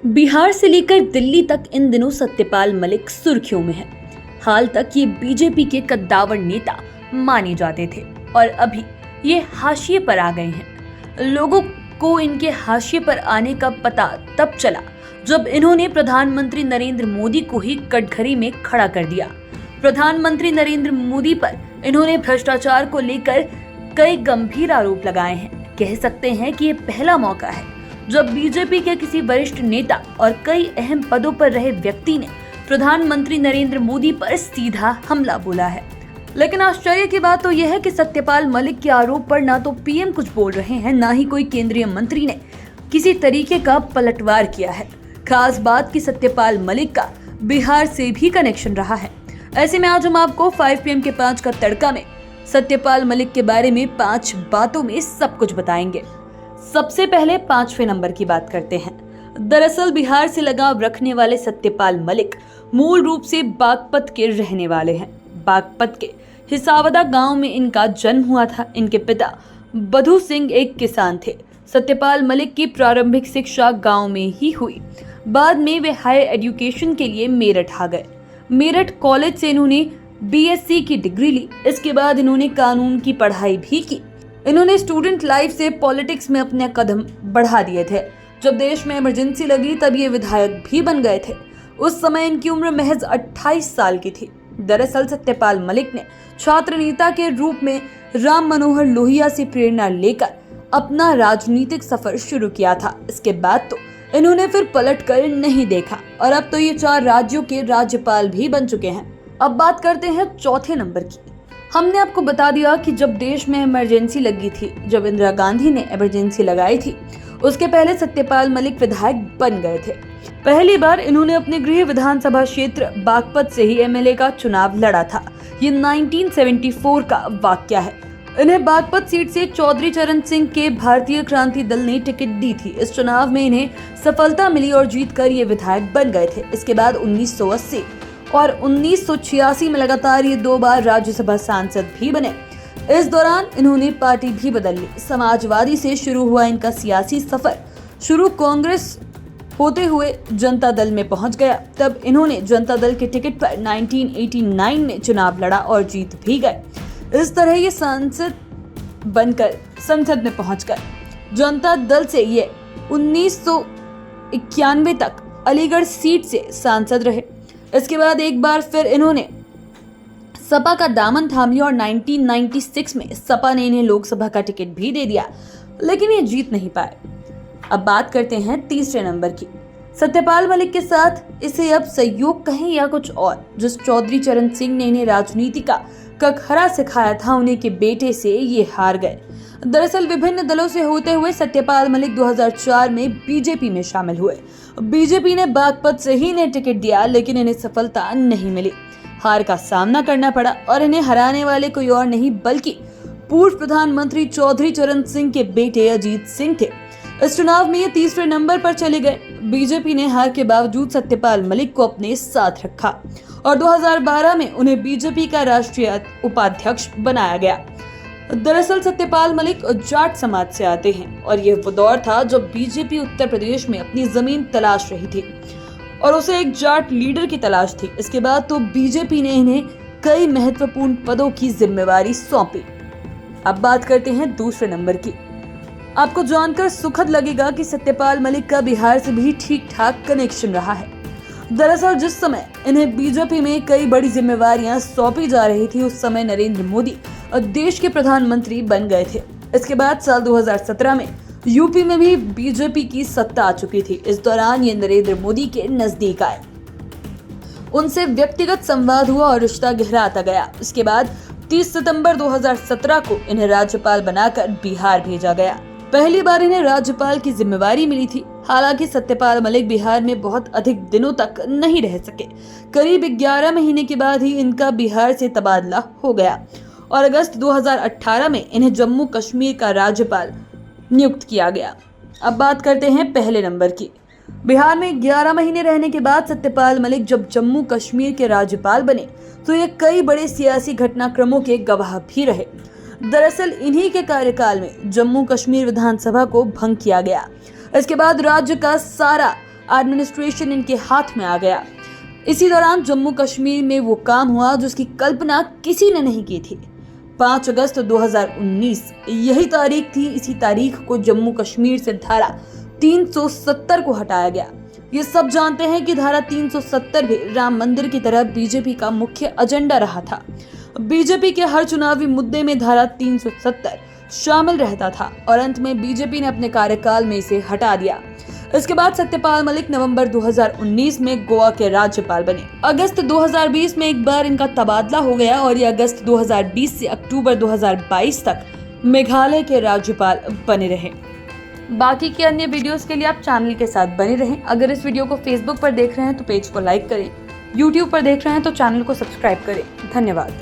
बिहार से लेकर दिल्ली तक इन दिनों सत्यपाल मलिक सुर्खियों में है। हाल तक ये बीजेपी के कद्दावर नेता माने जाते थे और अभी ये हाशिए पर आ गए हैं। लोगों को इनके हाशिए पर आने का पता तब चला जब इन्होंने प्रधानमंत्री नरेंद्र मोदी को ही कटघरे में खड़ा कर दिया। प्रधानमंत्री नरेंद्र मोदी पर इन्होंने भ्रष्टाचार को लेकर कई गंभीर आरोप लगाए हैं। कह सकते हैं कि ये पहला मौका है जब बीजेपी के किसी वरिष्ठ नेता और कई अहम पदों पर रहे व्यक्ति ने प्रधानमंत्री नरेंद्र मोदी पर सीधा हमला बोला है। लेकिन आश्चर्य की बात तो यह है कि सत्यपाल मलिक के आरोप पर ना तो पीएम कुछ बोल रहे हैं, ना ही कोई केंद्रीय मंत्री ने किसी तरीके का पलटवार किया है। खास बात कि सत्यपाल मलिक का बिहार से भी कनेक्शन रहा है। ऐसे में आज हम आपको 5 PM के 5 का तड़का में सत्यपाल मलिक के बारे में 5 बातों में सब कुछ बताएंगे। सबसे पहले 5वें नंबर की बात करते हैं। दरअसल बिहार से लगाव रखने वाले सत्यपाल मलिक मूल रूप से बागपत के रहने वाले हैं। बागपत के हिसावदा गांव में इनका जन्म हुआ था। इनके पिता बधू सिंह एक किसान थे। सत्यपाल मलिक की प्रारंभिक शिक्षा गांव में ही हुई। बाद में वे हायर एजुकेशन के लिए मेरठ आ गए। मेरठ कॉलेज से इन्होंने BSc की डिग्री ली। इसके बाद इन्होंने कानून की पढ़ाई भी की। इन्होंने स्टूडेंट लाइफ से पॉलिटिक्स में अपने कदम बढ़ा दिए थे। जब देश में इमरजेंसी लगी तब ये विधायक भी बन गए थे। उस समय इनकी उम्र महज 28 साल की थी। दरअसल सत्यपाल मलिक ने छात्र नेता के रूप में राम मनोहर लोहिया से प्रेरणा लेकर अपना राजनीतिक सफर शुरू किया था। इसके बाद तो इन्होंने फिर पलट कर नहीं देखा और अब तो ये 4 राज्यों के राज्यपाल भी बन चुके हैं। अब बात करते हैं चौथे नंबर की। हमने आपको बता दिया कि जब देश में इमरजेंसी लगी थी, जब इंदिरा गांधी ने इमरजेंसी लगाई थी, उसके पहले सत्यपाल मलिक विधायक बन गए थे। पहली बार इन्होंने अपने गृह विधानसभा क्षेत्र बागपत से ही MLA का चुनाव लड़ा था। ये 1974 का वाकया है। इन्हें बागपत सीट से चौधरी चरण सिंह के भारतीय क्रांति दल ने टिकट दी थी। इस चुनाव में इन्हें सफलता मिली और जीतकर ये विधायक बन गए थे। इसके बाद 1980 और 1986 में लगातार ये 2 बार राज्यसभा सांसद भी बने। इस दौरान इन्होंने पार्टी भी बदल ली। समाजवादी से शुरू हुआ इनका सियासी सफर शुरू कांग्रेस होते हुए जनता दल में पहुंच गया। तब इन्होंने जनता दल के टिकट पर 1989 में चुनाव लड़ा और जीत भी गए। इस तरह ये सांसद बनकर संसद में पहुंच गए। जनता दल से ये 1991 तक अलीगढ़ सीट से सांसद रहे। इसके बाद एक बार फिर इन्होंने सपा का दामन थाम लिया और 1996 में सपा ने इन्हें लोकसभा का टिकट भी दे दिया, लेकिन ये जीत नहीं पाए। अब बात करते हैं तीसरे नंबर की। सत्यपाल मलिक के साथ इसे अब सहयोग कहें या कुछ और, जिस चौधरी चरण सिंह ने इन्हें राजनीति का कखरा सिखाया था, उन्हीं के बेटे से ये हार गए। दरअसल विभिन्न दलों से होते हुए सत्यपाल मलिक 2004 में बीजेपी में शामिल हुए। बीजेपी ने बागपत से ही इन्हें टिकट दिया, लेकिन इन्हें सफलता नहीं मिली। हार का सामना करना पड़ा और इन्हें हराने वाले कोई और नहीं बल्कि पूर्व प्रधानमंत्री चौधरी चरण सिंह के बेटे अजीत सिंह थे। इस चुनाव में ये तीसरे नंबर पर चले गए। बीजेपी ने हार के बावजूद सत्यपाल मलिक को अपने साथ रखा और 2012 में उन्हें बीजेपी का राष्ट्रीय उपाध्यक्ष बनाया गया। दरअसल सत्यपाल मलिक जाट समाज से आते हैं और यह वो दौर था जब बीजेपी उत्तर प्रदेश में अपनी जमीन तलाश रही थी और उसे एक जाट लीडर की तलाश थी। इसके बाद तो बीजेपी ने इन्हें कई महत्वपूर्ण पदों की जिम्मेवारी सौंपी। अब बात करते हैं दूसरे नंबर की। आपको जानकर सुखद लगेगा कि सत्यपाल मलिक का बिहार से भी ठीक ठाक कनेक्शन रहा है। दरअसल जिस समय इन्हें बीजेपी में कई बड़ी जिम्मेवारियां सौंपी जा रही थी, उस समय नरेंद्र मोदी देश के प्रधानमंत्री बन गए थे। इसके बाद साल 2017 में यूपी में भी बीजेपी की सत्ता आ चुकी थी। इस दौरान ये नरेंद्र मोदी के नजदीक आए, उनसे व्यक्तिगत संवाद हुआ और रिश्ता गहराता गया। इसके बाद 30 सितंबर 2017 को इन्हें राज्यपाल बनाकर बिहार भेजा गया। पहली बार इन्हें राज्यपाल की जिम्मेवारी मिली थी। हालांकि सत्यपाल मलिक बिहार में बहुत अधिक दिनों तक नहीं रह सके। करीब 11 महीने के बाद ही इनका बिहार से तबादला हो गया और अगस्त 2018 में इन्हें जम्मू कश्मीर का राज्यपाल नियुक्त किया गया। अब बात करते हैं पहले नंबर की। बिहार में 11 महीने रहने के बाद सत्यपाल मलिक जब जम्मू कश्मीर के राज्यपाल बने तो ये कई बड़े सियासी घटनाक्रमों के गवाह भी रहे। दरअसल इन्हीं के कार्यकाल में जम्मू कश्मीर विधानसभा को भंग किया गया। इसके बाद राज्य का सारा एडमिनिस्ट्रेशन इनके हाथ में आ गया। इसी दौरान जम्मू कश्मीर में वो काम हुआ जिसकी कल्पना किसी ने नहीं की थी। 5 अगस्त 2019 यही तारीख थी। इसी तारीख को जम्मू कश्मीर से धारा 370 को हटाया गया। ये सब जानते हैं कि धारा 370 भी राम मंदिर की तरह बीजेपी का मुख्य एजेंडा रहा था। बीजेपी के हर चुनावी मुद्दे में धारा 370 शामिल रहता था और अंत में बीजेपी ने अपने कार्यकाल में इसे हटा दिया। इसके बाद सत्यपाल मलिक नवंबर 2019 में गोवा के राज्यपाल बने। अगस्त 2020 में एक बार इनका तबादला हो गया और ये अगस्त 2020 से अक्टूबर 2022 तक मेघालय के राज्यपाल बने रहे। बाकी के अन्य वीडियोस के लिए आप चैनल के साथ बने रहें। अगर इस वीडियो को फेसबुक पर देख रहे हैं तो पेज को लाइक करें, यूट्यूब पर देख रहे हैं तो चैनल को सब्सक्राइब करें। धन्यवाद।